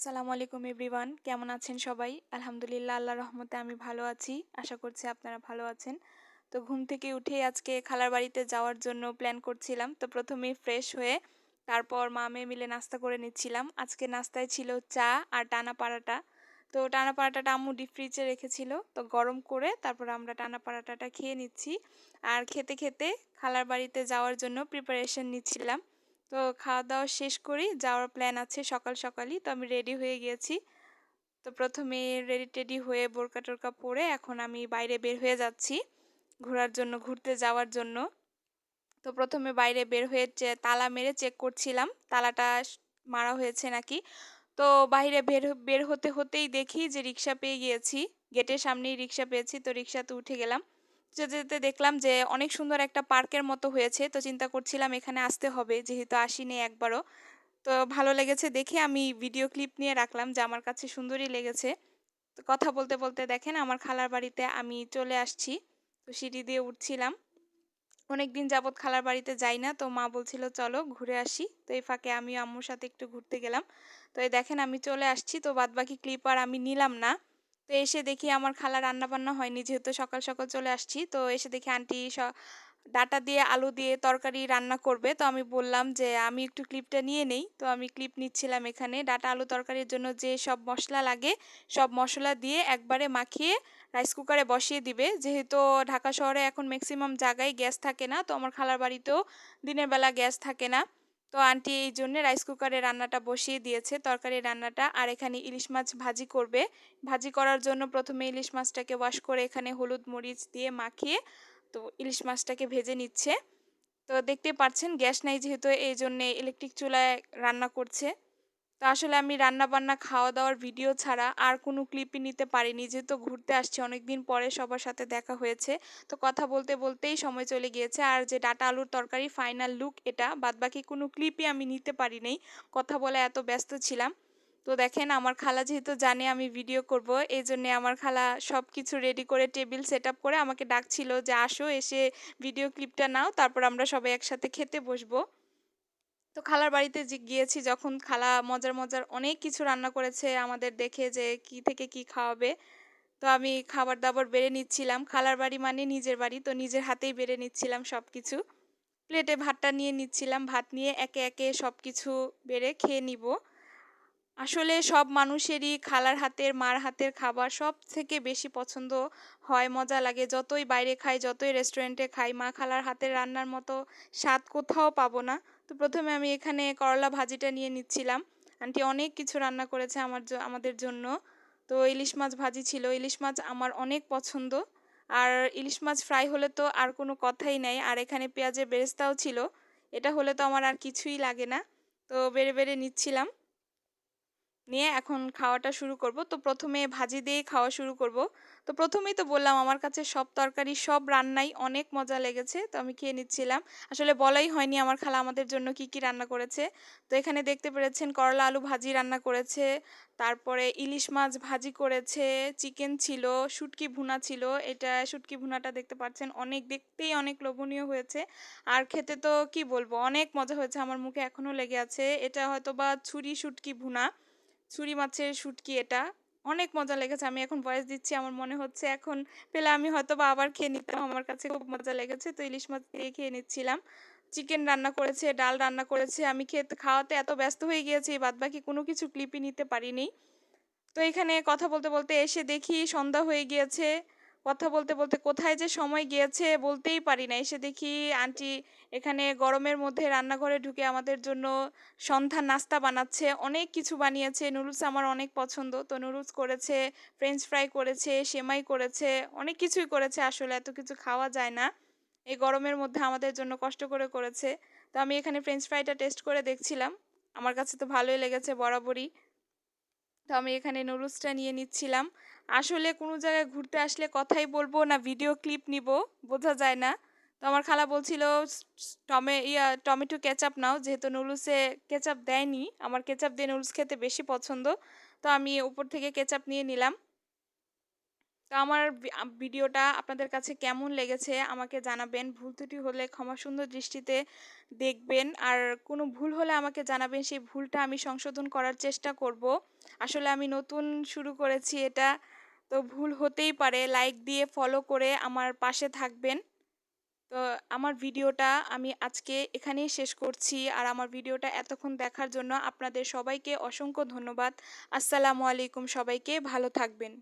আসসালামু আলাইকুম এভরিওয়ান, কেমন আছেন সবাই? আলহামদুলিল্লাহ, আল্লাহর রহমতে আমি ভালো আছি। আশা করছি আপনারা ভালো আছেন। তো ঘুম থেকে উঠেই আজকে খালার বাড়িতে যাওয়ার জন্য প্ল্যান করছিলাম। তো প্রথমেই ফ্রেশ হয়ে তারপর মা মেয়ে মিলে নাস্তা করে নিচ্ছিলাম। আজকে নাস্তায় ছিল চা আর টানা পারাটা। তো টানা পারাটাটা আম্মু ডিপ ফ্রিজে রেখেছিল। তো গরম করে তারপর আমরা টানা পারাটাটা খেয়ে নিচ্ছি। আর খেতে খেতে খালার বাড়িতে যাওয়ার জন্য প্রিপারেশন নিচ্ছিলাম। তো খাওয়া-দাওয়া শেষ করেই যাওয়ার প্ল্যান আছে সকাল সকালই। তো আমি রেডি হয়ে গিয়েছি। তো প্রথমে রেডি-টেডি হয়ে বোরকা-টোরকা পরে এখন আমি বাইরে বের হয়ে যাচ্ছি ঘোরার জন্য, ঘুরতে যাওয়ার জন্য। তো প্রথমে বাইরে বের হয়ে তালা মেরে চেক করছিলাম তালাটা মারা হয়েছে নাকি। তো বাইরে বের হতে হতেই দেখি যে রিক্সা পেয়ে গিয়েছি। গেটের সামনেই রিক্সা পেয়েছি। তো রিক্সাতে উঠে গেলাম। যেতে, যেতে দেখলাম যে অনেক সুন্দর একটা পার্কের মতো হয়েছে। তো চিন্তা করছিলাম এখানে আসতে হবে যেহেতু আসিনি একবারও। তো ভালো লেগেছে দেখে আমি ভিডিও ক্লিপ নিয়ে রাখলাম যে আমার কাছে সুন্দরই লেগেছে। তো কথা বলতে, বলতে দেখেন আমার খালার বাড়িতে আমি চলে আসছি। তো সিঁড়ি দিয়ে উঠছিলাম। অনেকদিন যাবৎ খালার বাড়িতে যাই না। তো মা বলছিল চলো ঘুরে আসি। তো এই ফাঁকে আমিও আম্মুর সাথে একটু ঘুরতে গেলাম। তো এই দেখেন আমি চলে আসছি। তো বাদবাকি ক্লিপ আর আমি নিলাম না। তো এসে দেখি আমার খালা রান্নাবান্না হয়নি যেহেতু সকাল, সকাল চলে আসছি। তো এসে দেখি আন্টি ডাঁটা দিয়ে আলু দিয়ে তরকারি রান্না করবে। তো আমি বললাম যে আমি একটু ক্লিপটা নিয়ে নেই। তো আমি ক্লিপ নিচ্ছিলাম এখানে। ডাঁটা আলু তরকারির জন্য যে সব মসলা লাগে সব মসলা দিয়ে একবারে মাখিয়ে রাইস কুকারে বসিয়ে দিবে। যেহেতু ঢাকা শহরে এখন ম্যাক্সিমাম জায়গায় গ্যাস থাকে না। তো আমার খালার বাড়িতেও দিনের বেলা গ্যাস থাকে না। তো আন্টি এই জন্যে রাইস কুকারে রান্নাটা বসিয়ে দিয়েছে, তরকারি রান্নাটা। আর এখানে ইলিশ মাছ ভাজি করবে। ভাজি করার জন্য প্রথমে ইলিশ মাছটাকে ওয়াশ করে এখানে হলুদ মরিচ দিয়ে মাখিয়ে তো ইলিশ মাছটাকে ভেজে নিচ্ছে। তো দেখতেই পাচ্ছেন গ্যাস নাই যেহেতু এই জন্যে ইলেকট্রিক চুলায় রান্না করছে। তো আসলে আমি রান্না-বান্না, খাওয়া-দাওয়ার ভিডিও ছাড়া আর কোনো ক্লিপই নিতে পারিনি। যেহেতু ঘুরতে আসছি অনেকদিন পরে সবার সাথে দেখা হয়েছে। তো কথা বলতে, বলতেই সময় চলে গিয়েছে। আর যে ডাঁটা আলুর তরকারি ফাইনাল লুক এটা। বাদবাকি কোনো ক্লিপই আমি নিতে পারি নাই। কথা বলে এত ব্যস্ত ছিলাম। তো দেখেন আমার খালা যেহেতু জানে আমি ভিডিও করব, এজন্যে আমার খালা সবকিছু রেডি করে টেবিল সেটআপ করে আমাকে ডাকছিল যে, "আসো এসে ভিডিও ক্লিপটা নাও। তারপর আমরা সবাই একসাথে খেতে বসবো।" তো খালার বাড়িতে গিয়েছি যখন খালা মজার, মজার অনেক কিছু রান্না করেছে আমাদের দেখে যে কি থেকে কি খাওয়াবে। তো আমি খাবার-দাবার বেড়ে নিচ্ছিলাম। খালার বাড়ি মানে নিজের বাড়ি। তো নিজের হাতেই বেড়ে নিচ্ছিলাম সবকিছু। প্লেটে ভাতটা নিয়ে নিচ্ছিলাম। ভাত নিয়ে একে, একে সবকিছু বেড়ে খেয়ে নিবো। আসলে সব মানুষেরই খালার হাতের, মার হাতের খাবার সবথেকে বেশি পছন্দ হয়, মজা লাগে। যতই বাইরে খাই, যতই রেস্টুরেন্টে খাই, মা খালার হাতের রান্নার মতো স্বাদ কোথাও পাবো না। তো প্রথমে আমি এখানে করলা ভাজিটা নিয়ে নিচ্ছিলাম। আন্টি অনেক কিছু রান্না করেছে আমাদের জন্য। তো ইলিশ মাছ ভাজি ছিল। ইলিশ মাছ আমার অনেক পছন্দ। আর ইলিশ মাছ ফ্রাই হলে তো আর কোনো কথাই নাই। আর এখানে পেঁয়াজের বেরেস্তাও ছিল। এটা হলে তো আমার আর কিছুই লাগে না। তো বেড়ে, বেড়ে নিচ্ছিলাম। নিয়ে এখন খাওয়াটা শুরু করব। তো প্রথমে ভাজি দিয়েই খাওয়া শুরু করব। তো প্রথমেই তো বললাম আমার কাছে সব তরকারি, সব রান্নাই অনেক মজা লেগেছে। তো আমি খেয়ে নিচ্ছিলাম। আসলে বলাই হয়নি আমার খালা আমাদের জন্য কি, কি রান্না করেছে। তো এখানে দেখতে পেরেছেন করলা আলু ভাজি রান্না করেছে। তারপরে ইলিশ মাছ ভাজি করেছে, চিকেন ছিল, শুটকি ভুনা ছিল। এটা শুটকি ভুনাটা দেখতে পাচ্ছেন দেখতেই অনেক লোভনীয় হয়েছে। আর খেতে তো কি বলবো অনেক মজা হয়েছে। আমার মুখে এখনো লেগে আছে। এটা হয়তোবা ছুরি শুটকি ভুনা। ছুরি মাছের শুটকি এটা। অনেক মজা লেগেছে। আমি এখন ভয়েস দিচ্ছি। আমার মনে হচ্ছে এখন পেলে আমি হয়তোবা আবার খেয়ে নিতাম। আমার কাছে খুব মজা লেগেছে। তো ইলিশ মাছ দিয়ে খেয়ে নিচ্ছিলাম। চিকেন রান্না করেছে, ডাল রান্না করেছে। আমি খাওয়াতে এত ব্যস্ত হয়ে গিয়েছি বাদবাকি কোনো কিছু ক্লিপই নিতে পারিনি। তো এখানে কথা বলতে, বলতে এসে দেখি সন্ধ্যা হয়ে গিয়েছে। কথা বলতে, বলতে কোথায় যে সময় গিয়েছে বলতেই পারি না। এসে দেখি আন্টি এখানে গরমের মধ্যে রান্নাঘরে ঢুকে আমাদের জন্য সন্ধ্যার নাস্তা বানাচ্ছে। অনেক কিছু বানিয়েছে। নুডলস আমার অনেক পছন্দ। তো নুডলস করেছে, ফ্রেঞ্চ ফ্রাই করেছে, সেমাই করেছে। অনেক কিছুই করেছে আসলে এত কিছু খাওয়া যায় না। এই গরমের মধ্যে আমাদের জন্য কষ্ট করে করেছে। তো আমি এখানে ফ্রেঞ্চ ফ্রাইটা টেস্ট করে দেখছিলাম। আমার কাছে তো ভালোই লেগেছে বরাবরই। তো আমি এখানে নুডলসটা নিয়ে নিচ্ছিলাম। আসলে কোনো জায়গায় ঘুরতে আসলে কথাই বলবো না ভিডিও ক্লিপ নিবো, বোঝা যায় না। তো আমার খালা বলছিল স স টমে ইয়া টমেটো কেচাপ নাও যেহেতু নুডলসে কেচাপ দেয়নি। আমার কেচাপ দিয়ে নুডলস খেতে বেশি পছন্দ। তো আমি উপর থেকে কেচাপ নিয়ে নিলাম। তো তো আমার ভিডিওটা আপনাদের কাছে কেমন লেগেছে আমাকে জানাবেন। ভুল ত্রুটি হলে ক্ষমা সুন্দর দৃষ্টিতে দেখবেন। আর কোনো ভুল হলে আমাকে জানাবেন। সেই ভুলটা আমি সংশোধন করার চেষ্টা করব। আসলে আমি নতুন শুরু করেছি এটা। তো ভুল হতেই পারে। লাইক দিয়ে ফলো করে আমার পাশে থাকবেন। তো আমার ভিডিওটা আমি আজকে এখানেই শেষ করছি। আর আমার ভিডিওটা এতক্ষণ দেখার জন্য আপনাদের সবাইকে অসংখ্য ধন্যবাদ। আসসালামু আলাইকুম, সবাইকে ভালো থাকবেন।